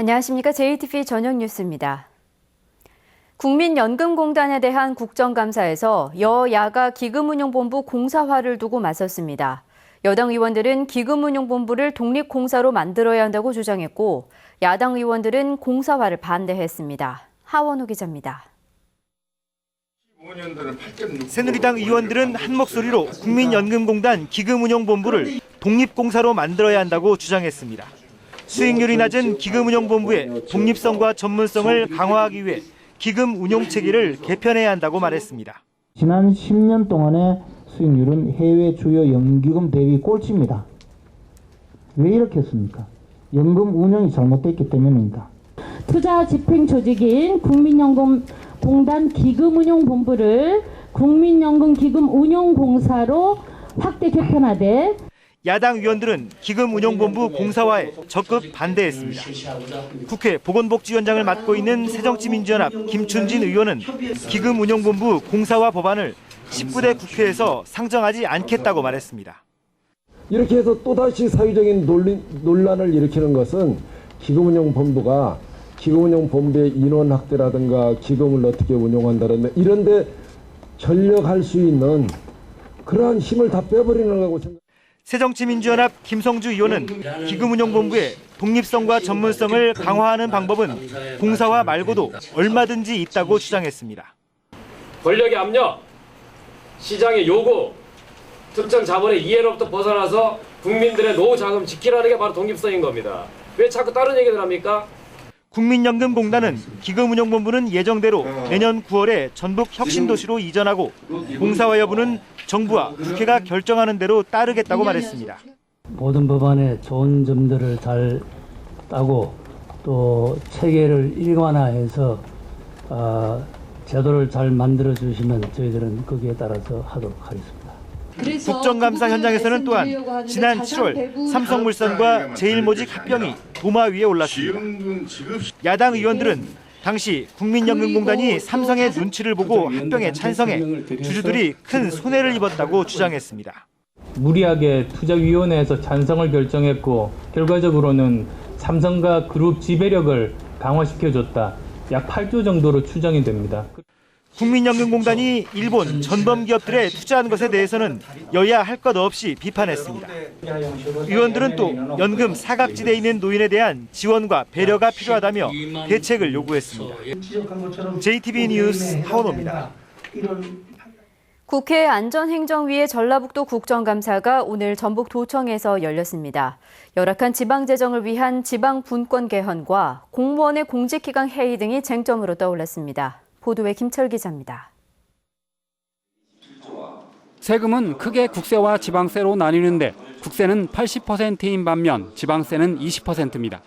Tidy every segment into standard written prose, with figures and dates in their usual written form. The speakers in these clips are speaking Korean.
안녕하십니까. JTV 저녁 뉴스입니다. 국민연금공단에 대한 국정감사에서 여야가 기금운용본부 공사화를 두고 맞섰습니다. 여당 의원들은 기금운용본부를 독립공사로 만들어야 한다고 주장했고, 야당 의원들은 공사화를 반대했습니다. 하원우 기자입니다. 새누리당 의원들은 한 목소리로 국민연금공단 기금운용본부를 독립공사로 만들어야 한다고 주장했습니다. 수익률이 낮은 기금운용본부의 독립성과 전문성을 강화하기 위해 기금 운용 체계를 개편해야 한다고 말했습니다. 지난 10년 동안의 수익률은 해외 주요 연기금 대비 꼴찌입니다. 왜 이렇게 했습니까? 연금 운영이 잘못됐기 때문입니다. 투자 집행 조직인 국민연금공단 기금운용본부를 국민연금기금운용공사로 확대 개편하되 야당 의원들은 기금운용본부 공사화에 적극 반대했습니다. 국회 보건복지위원장을 맡고 있는 새정치민주연합 김춘진 의원은 기금운용본부 공사화 법안을 19대 국회에서 상정하지 않겠다고 말했습니다. 이렇게 해서 또다시 사회적인 논란을 일으키는 것은 기금운용본부가 기금운용본부의 인원 확대라든가 기금을 어떻게 운용한다든가 이런 데 전력할 수 있는 그러한 힘을 다 빼버리는 거라고 생각합니다. 새정치민주연합 김성주 의원은 기금운용본부의 독립성과 전문성을 강화하는 방법은 공사화 말고도 얼마든지 있다고 주장했습니다. 권력의 압력, 시장의 요구, 특정 자본의 이해로부터 벗어나서 국민들의 노후 자금 지키라는 게 바로 독립성인 겁니다. 왜 자꾸 다른 얘기를 합니까? 국민연금공단은 기금운용본부는 예정대로 내년 9월에 전북 혁신도시로 이전하고 공사화 여부는 정부와 국회가 결정하는 대로 따르겠다고 말했습니다. 모든 법안의 좋은 점들을 잘 따고 또 체계를 일관화해서 제도를 잘 만들어 주시면 저희들은 거기에 따라서 하도록 하겠습니다. 국정감사 현장에서는 또한 지난 7월 삼성물산과 제일모직 합병이 도마 위에 올랐습니다. 야당 의원들은 당시 국민연금공단이 삼성의 눈치를 보고 합병에 찬성해 주주들이 큰 손해를 입었다고 주장했습니다. 무리하게 투자위원회에서 찬성을 결정했고 결과적으로는 삼성과 그룹 지배력을 강화시켜줬다. 약 8조 정도로 추정이 됩니다. 국민연금공단이 일본 전범기업들에 투자한 것에 대해서는 여야 할 것 없이 비판했습니다. 의원들은 또 연금 사각지대에 있는 노인에 대한 지원과 배려가 필요하다며 대책을 요구했습니다. JTB 뉴스 하원호입니다. 국회 안전행정위의 전라북도 국정감사가 오늘 전북도청에서 열렸습니다. 열악한 지방재정을 위한 지방분권 개헌과 공무원의 공직기강 해이 등이 쟁점으로 떠올랐습니다. 보도에 김철 기자입니다. 세금은 크게 국세와 지방세로 나뉘는데 국세는 80%인 반면 지방세는 20%입니다.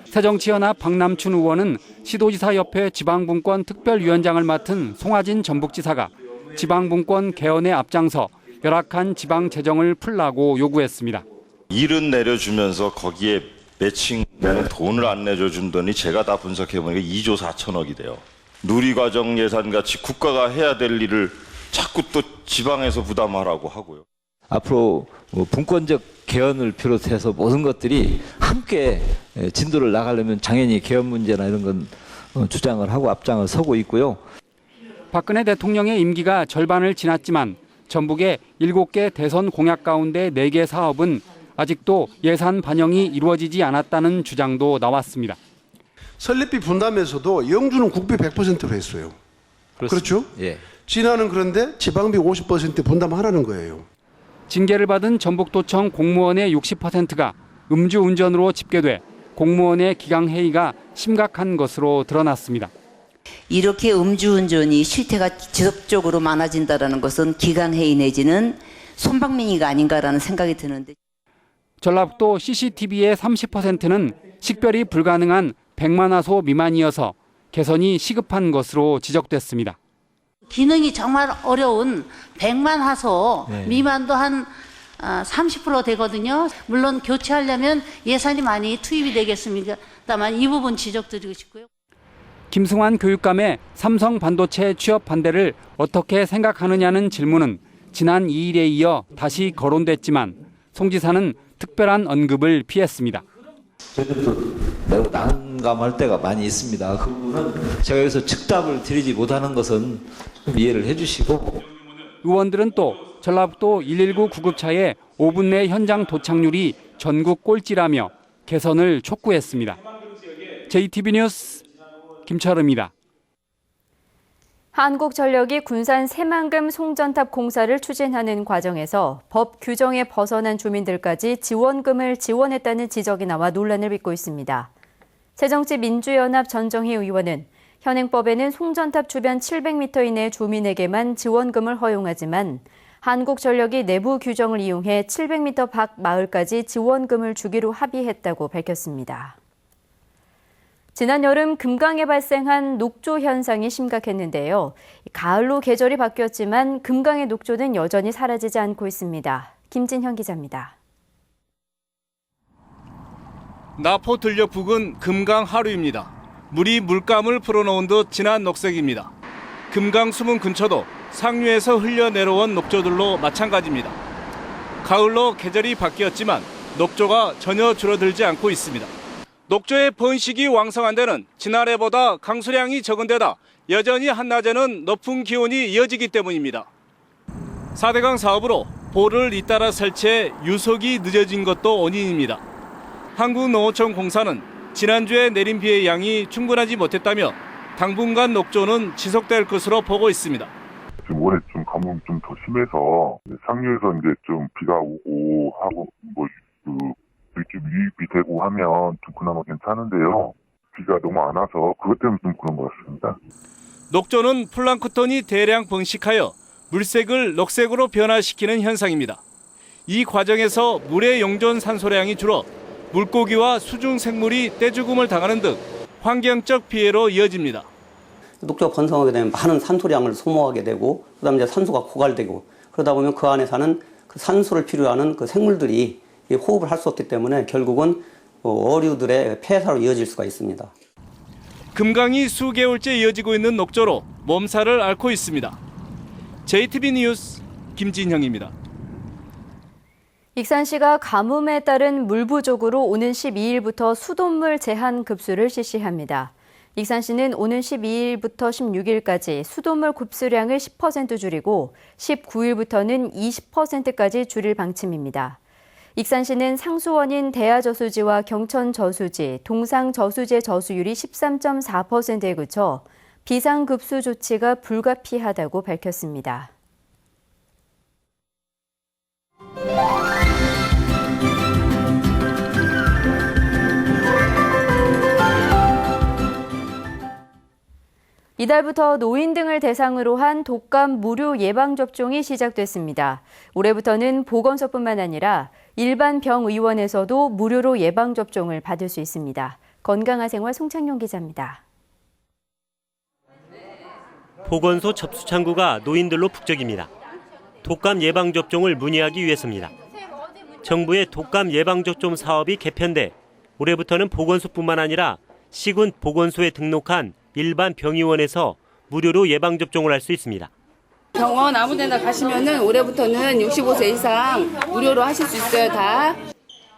새정치연합 박남춘 의원은 시도지사협회 지방분권 특별위원장을 맡은 송하진 전북지사가 지방분권 개헌에 앞장서 열악한 지방재정을 풀라고 요구했습니다. 일은 내려주면서 거기에 매칭되는 돈을 안 내줘준더니 제가 다 분석해보니까 2조 4천억이 돼요. 누리과정 예산같이 국가가 해야 될 일을 자꾸 또 지방에서 부담하라고 하고요. 앞으로 분권적 개헌을 비롯해서 모든 것들이 함께 진도를 나가려면 당연히 개헌 문제나 이런 건 주장을 하고 앞장을 서고 있고요. 박근혜 대통령의 임기가 절반을 지났지만 전북의 7개 대선 공약 가운데 4개 사업은 아직도 예산 반영이 이루어지지 않았다는 주장도 나왔습니다. 설립비 분담에서도 영주는 국비 100%로 했어요. 그렇죠? 예. 진화는 그런데 지방비 50% 분담하라는 거예요. 징계를 받은 전북도청 공무원의 60%가 음주운전으로 집계돼 공무원의 기강해이가 심각한 것으로 드러났습니다. 이렇게 음주운전이 실태가 지속적으로 많아진다는 것은 기강해이 내지는 손방맹이가 아닌가라는 생각이 드는데. 전라북도 CCTV의 30%는 식별이 불가능한 100만 화소 미만이어서 개선이 시급한 것으로 지적됐습니다. 기능이 정말 어려운 100만 화소 미만도 한 30% 되거든요. 물론 교체하려면 예산이 많이 투입이 되겠습니다만 이 부분 지적드리고 싶고요. 김승환 교육감의 삼성 반도체 취업 반대를 어떻게 생각하느냐는 질문은 지난 2일에 이어 다시 거론됐지만 송 지사는 특별한 언급을 피했습니다. 저희들도 매우 나은 난감할 때가 많이 있습니다. 그 부분은 제가 여기서 즉답을 드리지 못하는 것은 좀 이해를 해주시고. 의원들은 또 전라북도 119 구급차의 5분 내 현장 도착률이 전국 꼴찌라며 개선을 촉구했습니다. JTB 뉴스 김철음입니다. 한국전력이 군산 새만금 송전탑 공사를 추진하는 과정에서 법 규정에 벗어난 주민들까지 지원금을 지원했다는 지적이 나와 논란을 빚고 있습니다. 새정치민주연합 전정희 의원은 현행법에는 송전탑 주변 700m 이내 주민에게만 지원금을 허용하지만 한국전력이 내부 규정을 이용해 700m 밖 마을까지 지원금을 주기로 합의했다고 밝혔습니다. 지난 여름 금강에 발생한 녹조 현상이 심각했는데요. 가을로 계절이 바뀌었지만 금강의 녹조는 여전히 사라지지 않고 있습니다. 김진현 기자입니다. 나포 들녘 부근 금강 하류입니다. 물이 물감을 풀어놓은 듯 진한 녹색입니다. 금강 수문 근처도 상류에서 흘려내려온 녹조들로 마찬가지입니다. 가을로 계절이 바뀌었지만 녹조가 전혀 줄어들지 않고 있습니다. 녹조의 번식이 왕성한 데는 지난해보다 강수량이 적은 데다 여전히 한낮에는 높은 기온이 이어지기 때문입니다. 4대강 사업으로 보를 잇따라 설치해 유속이 늦어진 것도 원인입니다. 한국농어촌 공사는 지난주에 내린 비의 양이 충분하지 못했다며 당분간 녹조는 지속될 것으로 보고 있습니다. 지금 올해 좀 가뭄이 좀 더 심해서 상류에서 이제 좀 비가 오고 하고 좀 유입이 되고 하면 좀 그나마 괜찮은데요. 비가 너무 안 와서 그것 때문에 좀 그런 것 같습니다. 녹조는 플랑크톤이 대량 번식하여 물색을 녹색으로 변화시키는 현상입니다. 이 과정에서 물의 용존 산소량이 줄어 물고기와 수중 생물이 떼죽음을 당하는 등 환경적 피해로 이어집니다. 녹조가 번성하게 되면 많은 산소량을 소모하게 되고 그다음에 이제 산소가 고갈되고 그러다 보면 그 안에 사는 그 산소를 필요로 하는 그 생물들이 호흡을 할 수 없기 때문에 결국은 어류들의 폐사로 이어질 수가 있습니다. 금강이 수개월째 이어지고 있는 녹조로 몸살을 앓고 있습니다. JTB 뉴스 김진형입니다. 익산시가 가뭄에 따른 물 부족으로 오는 12일부터 수돗물 제한 급수를 실시합니다. 익산시는 오는 12일부터 16일까지 수돗물 급수량을 10% 줄이고 19일부터는 20%까지 줄일 방침입니다. 익산시는 상수원인 대하저수지와 경천저수지, 동상저수지의 저수율이 13.4%에 그쳐 비상급수 조치가 불가피하다고 밝혔습니다. 이달부터 노인 등을 대상으로 한 독감 무료 예방접종이 시작됐습니다. 올해부터는 보건소뿐만 아니라 일반 병의원에서도 무료로 예방접종을 받을 수 있습니다. 건강한 생활 송창용 기자입니다. 보건소 접수 창구가 노인들로 북적입니다. 독감 예방접종을 문의하기 위해서입니다. 정부의 독감 예방접종 사업이 개편돼 올해부터는 보건소뿐만 아니라 시군 보건소에 등록한 일반 병의원에서 무료로 예방접종을 할 수 있습니다. 병원 아무 데나 가시면은 올해부터는 65세 이상 무료로 하실 수 있어요, 다.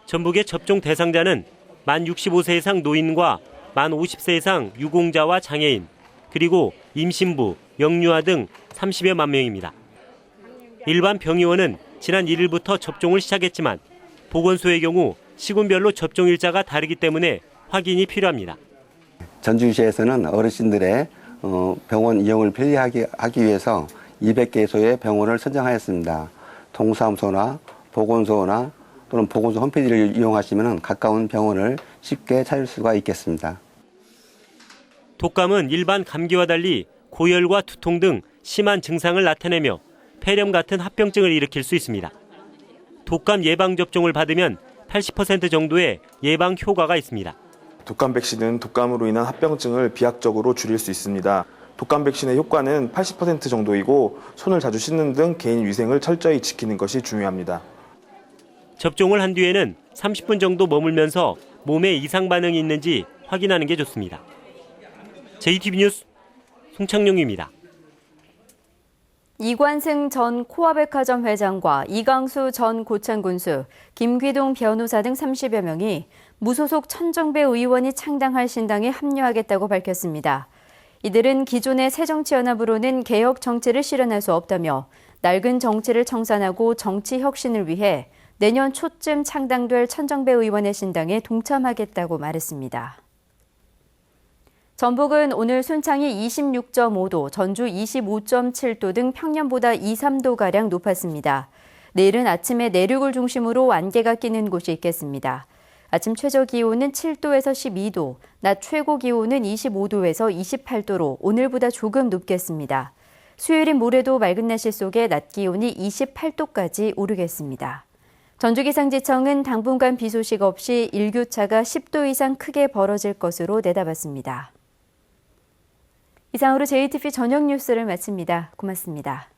전북의 접종 대상자는 만 65세 이상 노인과 만 50세 이상 유공자와 장애인, 그리고 임신부, 영유아 등 30여만 명입니다. 일반 병의원은 지난 1일부터 접종을 시작했지만 보건소의 경우 시군별로 접종 일자가 다르기 때문에 확인이 필요합니다. 전주시에서는 어르신들의 병원 이용을 편리하게 하기 위해서 200개소의 병원을 선정하였습니다. 동사무소나 보건소나 또는 보건소 홈페이지를 이용하시면 가까운 병원을 쉽게 찾을 수가 있겠습니다. 독감은 일반 감기와 달리 고열과 두통 등 심한 증상을 나타내며 폐렴 같은 합병증을 일으킬 수 있습니다. 독감 예방접종을 받으면 80% 정도의 예방 효과가 있습니다. 독감 백신은 독감으로 인한 합병증을 비약적으로 줄일 수 있습니다. 독감 백신의 효과는 80% 정도이고 손을 자주 씻는 등 개인 위생을 철저히 지키는 것이 중요합니다. 접종을 한 뒤에는 30분 정도 머물면서 몸에 이상 반응이 있는지 확인하는 게 좋습니다. JTB 뉴스 송창용입니다. 이관승 전 코아백화점 회장과 이강수 전 고창군수, 김귀동 변호사 등 30여 명이 무소속 천정배 의원이 창당할 신당에 합류하겠다고 밝혔습니다. 이들은 기존의 새정치연합으로는 개혁 정치를 실현할 수 없다며 낡은 정치를 청산하고 정치 혁신을 위해 내년 초쯤 창당될 천정배 의원의 신당에 동참하겠다고 말했습니다. 전북은 오늘 순창이 26.5도, 전주 25.7도 등 평년보다 2, 3도가량 높았습니다. 내일은 아침에 내륙을 중심으로 안개가 끼는 곳이 있겠습니다. 아침 최저 기온은 7도에서 12도, 낮 최고 기온은 25도에서 28도로 오늘보다 조금 높겠습니다. 수요일인 모레도 맑은 날씨 속에 낮 기온이 28도까지 오르겠습니다. 전주기상지청은 당분간 비 소식 없이 일교차가 10도 이상 크게 벌어질 것으로 내다봤습니다. 이상으로 JTBC 저녁 뉴스를 마칩니다. 고맙습니다.